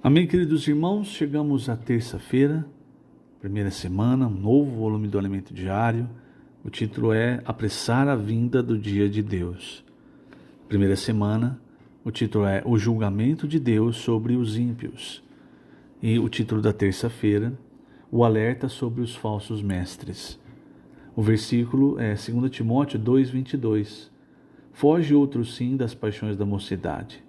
Amém, queridos irmãos, chegamos à terça-feira, primeira semana, um novo volume do Alimento Diário. O título é Apressar a Vinda do Dia de Deus. Primeira semana, o título é O Julgamento de Deus sobre os Ímpios. E o título da terça-feira, O Alerta sobre os Falsos Mestres. O versículo é 2 Timóteo 2:22. Foge outro sim das paixões da mocidade.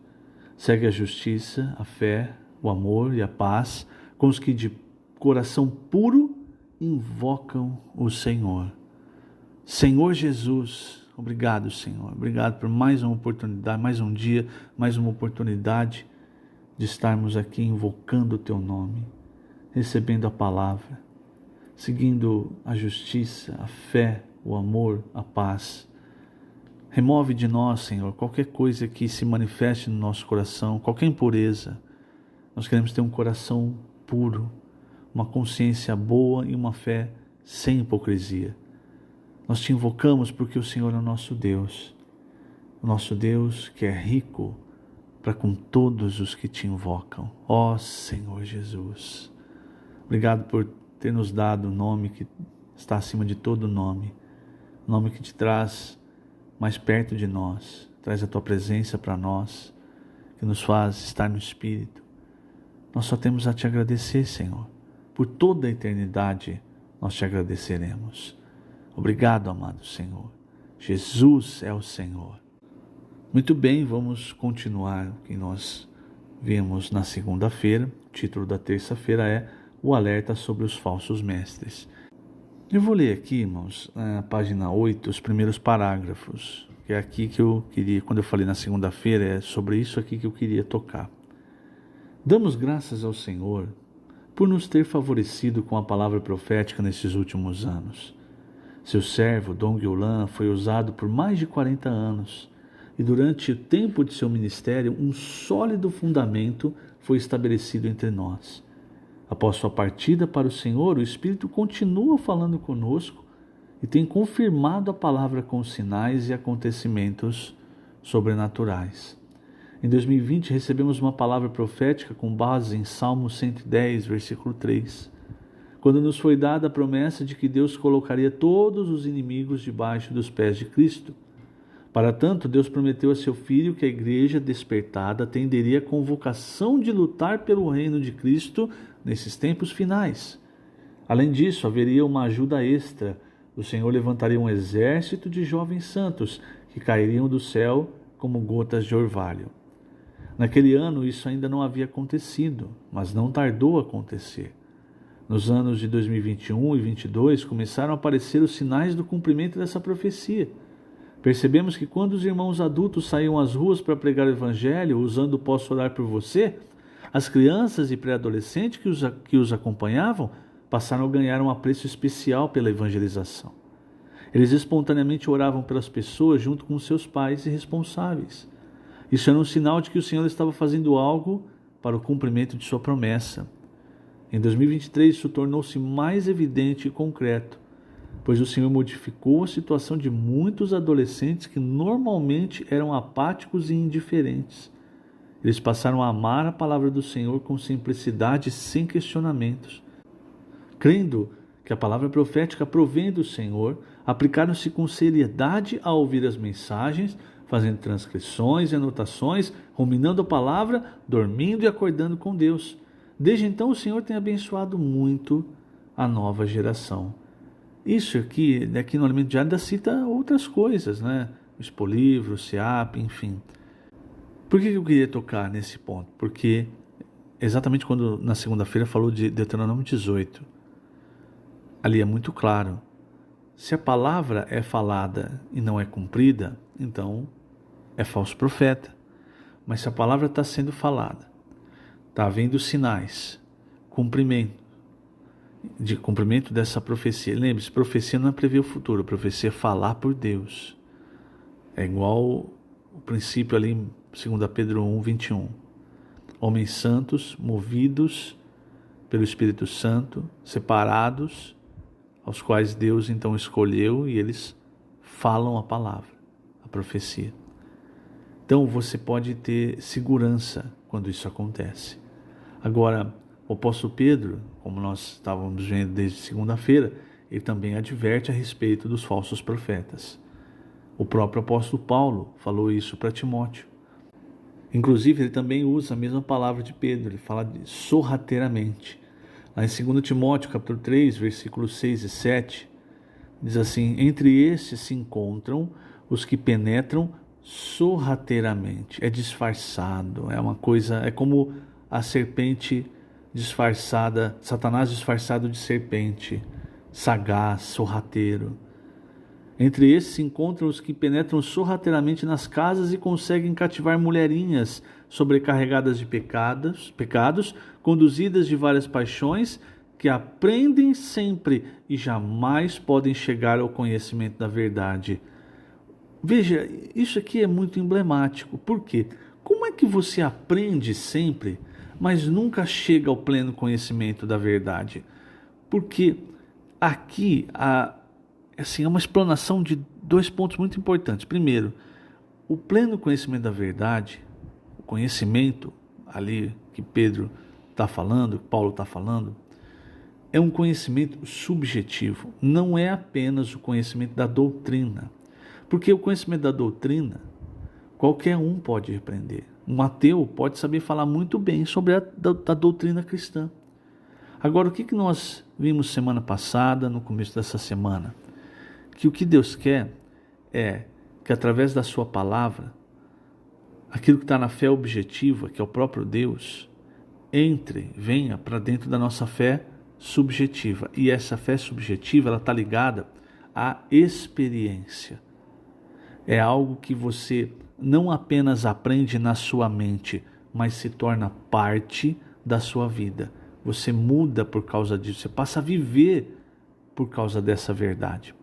Segue a justiça, a fé, o amor e a paz com os que de coração puro invocam o Senhor. Senhor Jesus, obrigado, Senhor. Obrigado por mais uma oportunidade, mais um dia, mais uma oportunidade de estarmos aqui invocando o Teu nome, recebendo a palavra, seguindo a justiça, a fé, o amor, a paz. Remove de nós, Senhor, qualquer coisa que se manifeste no nosso coração, qualquer impureza. Nós queremos ter um coração puro, uma consciência boa e uma fé sem hipocrisia. Nós te invocamos porque o Senhor é o nosso Deus que é rico para com todos os que te invocam. Ó Senhor Jesus, obrigado por ter nos dado o nome que está acima de todo nome, o nome que te traz mais perto de nós, traz a tua presença para nós, que nos faz estar no Espírito. Nós só temos a te agradecer, Senhor. Por toda a eternidade nós te agradeceremos. Obrigado, amado Senhor. Jesus é o Senhor. Muito bem, vamos continuar o que nós vimos na segunda-feira. O título da terça-feira é O Alerta sobre os Falsos Mestres. Eu vou ler aqui, irmãos, na página 8, os primeiros parágrafos, que é aqui que eu queria, quando eu falei na segunda-feira, é sobre isso aqui que eu queria tocar. Damos graças ao Senhor por nos ter favorecido com a palavra profética nesses últimos anos. Seu servo, Dong Yulan, foi usado por mais de 40 anos e durante o tempo de seu ministério, um sólido fundamento foi estabelecido entre nós. Após sua partida para o Senhor, o Espírito continua falando conosco e tem confirmado a palavra com sinais e acontecimentos sobrenaturais. Em 2020, recebemos uma palavra profética com base em Salmo 110, versículo 3, quando nos foi dada a promessa de que Deus colocaria todos os inimigos debaixo dos pés de Cristo. Para tanto, Deus prometeu a seu Filho que a igreja despertada atenderia a convocação de lutar pelo reino de Cristo nesses tempos finais. Além disso, haveria uma ajuda extra. O Senhor levantaria um exército de jovens santos que cairiam do céu como gotas de orvalho. Naquele ano isso ainda não havia acontecido, mas não tardou a acontecer. Nos anos de 2021 e 2022 começaram a aparecer os sinais do cumprimento dessa profecia. Percebemos que quando os irmãos adultos saíam às ruas para pregar o evangelho, usando o Posso Orar por Você, as crianças e pré-adolescentes que os acompanhavam passaram a ganhar um apreço especial pela evangelização. Eles espontaneamente oravam pelas pessoas junto com seus pais e responsáveis. Isso era um sinal de que o Senhor estava fazendo algo para o cumprimento de sua promessa. Em 2023, isso tornou-se mais evidente e concreto, pois o Senhor modificou a situação de muitos adolescentes que normalmente eram apáticos e indiferentes. Eles passaram a amar a palavra do Senhor com simplicidade e sem questionamentos. Crendo que a palavra profética provém do Senhor, aplicaram-se com seriedade a ouvir as mensagens, fazendo transcrições e anotações, ruminando a palavra, dormindo e acordando com Deus. Desde então o Senhor tem abençoado muito a nova geração. Isso aqui no Alimento Diário ainda cita outras coisas, né? O Expolivro, o SEAP, enfim. Por que eu queria tocar nesse ponto? Porque exatamente quando na segunda-feira falou de Deuteronômio 18, ali é muito claro. Se a palavra é falada e não é cumprida, então é falso profeta. Mas se a palavra está sendo falada, está havendo sinais, cumprimento dessa profecia. Lembre-se, profecia não é prever o futuro, profecia é falar por Deus. É igual o princípio ali em 2 Pedro 1:21. Homens santos, movidos pelo Espírito Santo, separados, aos quais Deus então escolheu e eles falam a palavra, a profecia. Então você pode ter segurança quando isso acontece. Agora, o apóstolo Pedro, como nós estávamos vendo desde segunda-feira, ele também adverte a respeito dos falsos profetas. O próprio apóstolo Paulo falou isso para Timóteo. Inclusive, ele também usa a mesma palavra de Pedro, ele fala de sorrateiramente. Lá em 2 Timóteo, capítulo 3, versículos 6 e 7, diz assim: entre estes se encontram os que penetram sorrateiramente. É disfarçado, é uma coisa, é como a serpente disfarçada, Satanás disfarçado de serpente, sagaz, sorrateiro. Entre esses se encontram os que penetram sorrateiramente nas casas e conseguem cativar mulherinhas sobrecarregadas de pecados, conduzidas de várias paixões, que aprendem sempre e jamais podem chegar ao conhecimento da verdade. Veja, isso aqui é muito emblemático. Por quê? Como é que você aprende sempre, mas nunca chega ao pleno conhecimento da verdade? Porque aqui é uma explanação de 2 pontos muito importantes. Primeiro, o pleno conhecimento da verdade, o conhecimento ali que Pedro está falando, que Paulo está falando, é um conhecimento subjetivo, não é apenas o conhecimento da doutrina. Porque o conhecimento da doutrina, qualquer um pode aprender. Um ateu pode saber falar muito bem sobre a doutrina cristã. Agora, o que nós vimos semana passada, no começo dessa semana? Que o que Deus quer é que através da sua palavra, aquilo que está na fé objetiva, que é o próprio Deus, venha para dentro da nossa fé subjetiva. E essa fé subjetiva, ela está ligada à experiência. É algo que você não apenas aprende na sua mente, mas se torna parte da sua vida. Você muda por causa disso, você passa a viver por causa dessa verdade.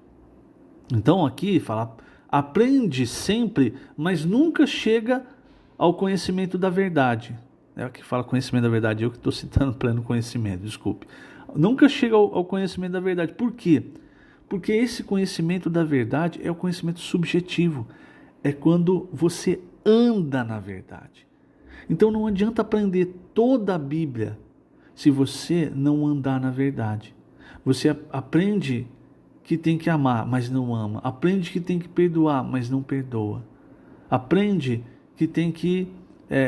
Então aqui fala, aprende sempre, mas nunca chega ao conhecimento da verdade. É o que fala conhecimento da verdade, eu que estou citando pleno conhecimento, desculpe. Nunca chega ao conhecimento da verdade. Por quê? Porque esse conhecimento da verdade é o conhecimento subjetivo. É quando você anda na verdade. Então não adianta aprender toda a Bíblia se você não andar na verdade. Você aprende que tem que amar, mas não ama. Aprende que tem que perdoar, mas não perdoa. Aprende que tem que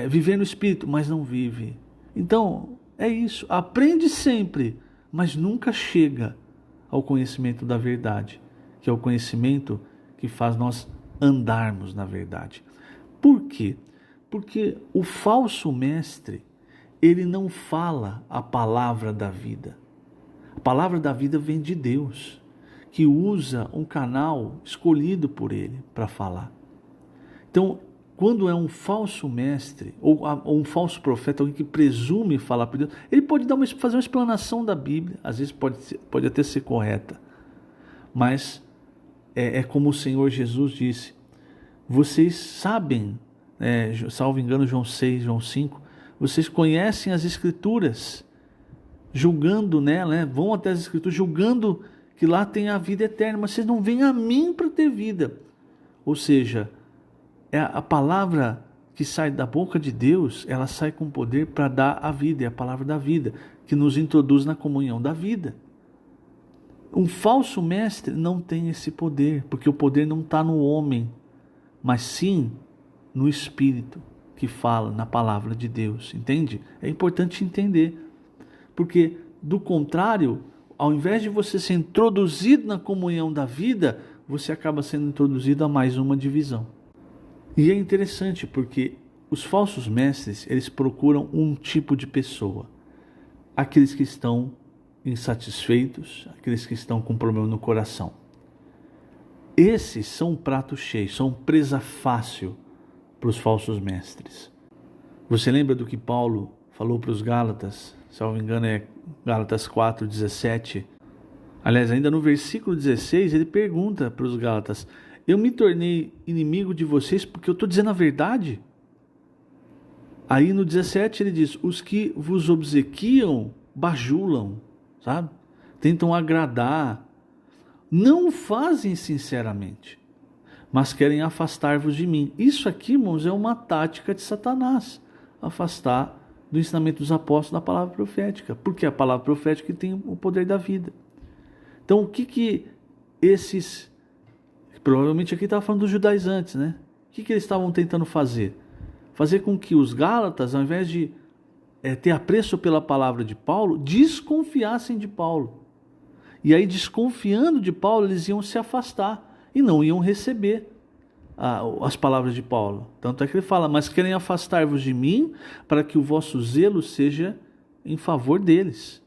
viver no Espírito, mas não vive. Então, é isso. Aprende sempre, mas nunca chega ao conhecimento da verdade, que é o conhecimento que faz nós andarmos na verdade. Por quê? Porque o falso mestre, ele não fala a palavra da vida. A palavra da vida vem de Deus, que usa um canal escolhido por ele para falar. Então, quando é um falso mestre, ou um falso profeta, alguém que presume falar por Deus, ele pode fazer uma explanação da Bíblia, às vezes pode até ser correta, mas é como o Senhor Jesus disse, vocês sabem, salvo engano João 6, João 5, vocês conhecem as Escrituras, julgando nela, vão até as Escrituras, julgando que lá tem a vida eterna, mas vocês não vêm a mim para ter vida. Ou seja, a palavra que sai da boca de Deus, ela sai com poder para dar a vida, é a palavra da vida, que nos introduz na comunhão da vida. Um falso mestre não tem esse poder, porque o poder não está no homem, mas sim no Espírito que fala na palavra de Deus, entende? É importante entender, porque do contrário, ao invés de você ser introduzido na comunhão da vida, você acaba sendo introduzido a mais uma divisão. E é interessante porque os falsos mestres, eles procuram um tipo de pessoa, aqueles que estão insatisfeitos, aqueles que estão com problema no coração. Esses são um prato cheio, são presa fácil para os falsos mestres. Você lembra do que Paulo falou para os Gálatas? Se não me engano é Gálatas 4:17. Aliás, ainda no versículo 16, ele pergunta para os Gálatas, eu me tornei inimigo de vocês porque eu estou dizendo a verdade? Aí no 17 ele diz, os que vos obsequiam, bajulam, sabe? Tentam agradar, não o fazem sinceramente, mas querem afastar-vos de mim. Isso aqui, irmãos, é uma tática de Satanás, afastar do ensinamento dos apóstolos da palavra profética, porque é a palavra profética que tem o poder da vida. Então, o que esses, provavelmente aqui estava falando dos judaizantes, né? O que eles estavam tentando fazer? Fazer com que os gálatas, ao invés de ter apreço pela palavra de Paulo, desconfiassem de Paulo. E aí, desconfiando de Paulo, eles iam se afastar e não iam receber as palavras de Paulo. Tanto é que ele fala, mas querem afastar-vos de mim para que o vosso zelo seja em favor deles.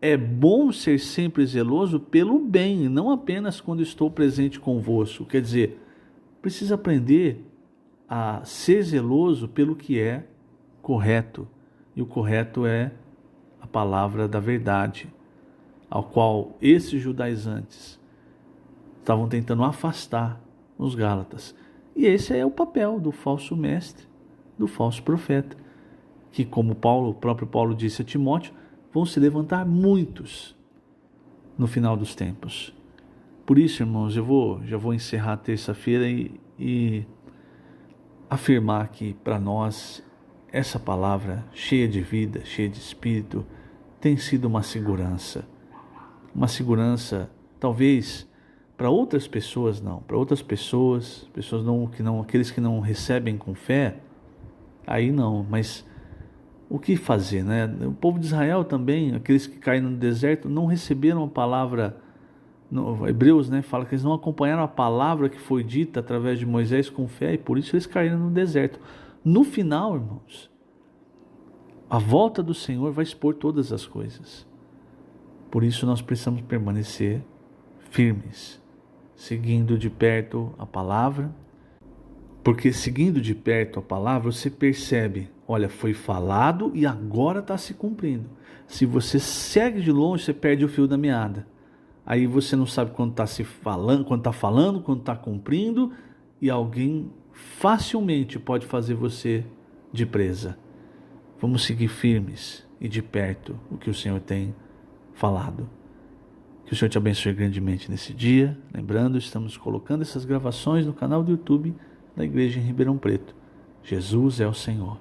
É bom ser sempre zeloso pelo bem, não apenas quando estou presente convosco. Quer dizer, precisa aprender a ser zeloso pelo que é correto. E o correto é a palavra da verdade, ao qual esses judaizantes estavam tentando afastar os gálatas. E esse é o papel do falso mestre, do falso profeta, que, como o próprio Paulo disse a Timóteo, vão se levantar muitos no final dos tempos. Por isso, irmãos, já vou encerrar a terça-feira e afirmar aqui para nós essa palavra cheia de vida, cheia de espírito, tem sido uma segurança talvez para outras pessoas não, para outras pessoas não, aqueles que não recebem com fé, aí não, mas o que fazer, né? O povo de Israel também, aqueles que caíram no deserto, não receberam a palavra, Hebreus, né, fala que eles não acompanharam a palavra que foi dita através de Moisés com fé, e por isso eles caíram no deserto. No final, irmãos, a volta do Senhor vai expor todas as coisas. Por isso nós precisamos permanecer firmes, seguindo de perto a palavra, porque seguindo de perto a palavra, você percebe, olha, foi falado e agora está se cumprindo. Se você segue de longe, você perde o fio da meada. Aí você não sabe quando está falando, quando está cumprindo, e alguém facilmente pode fazer você de presa. Vamos seguir firmes e de perto o que o Senhor tem falado. Que o Senhor te abençoe grandemente nesse dia. Lembrando, estamos colocando essas gravações no canal do YouTube da Igreja em Ribeirão Preto. Jesus é o Senhor.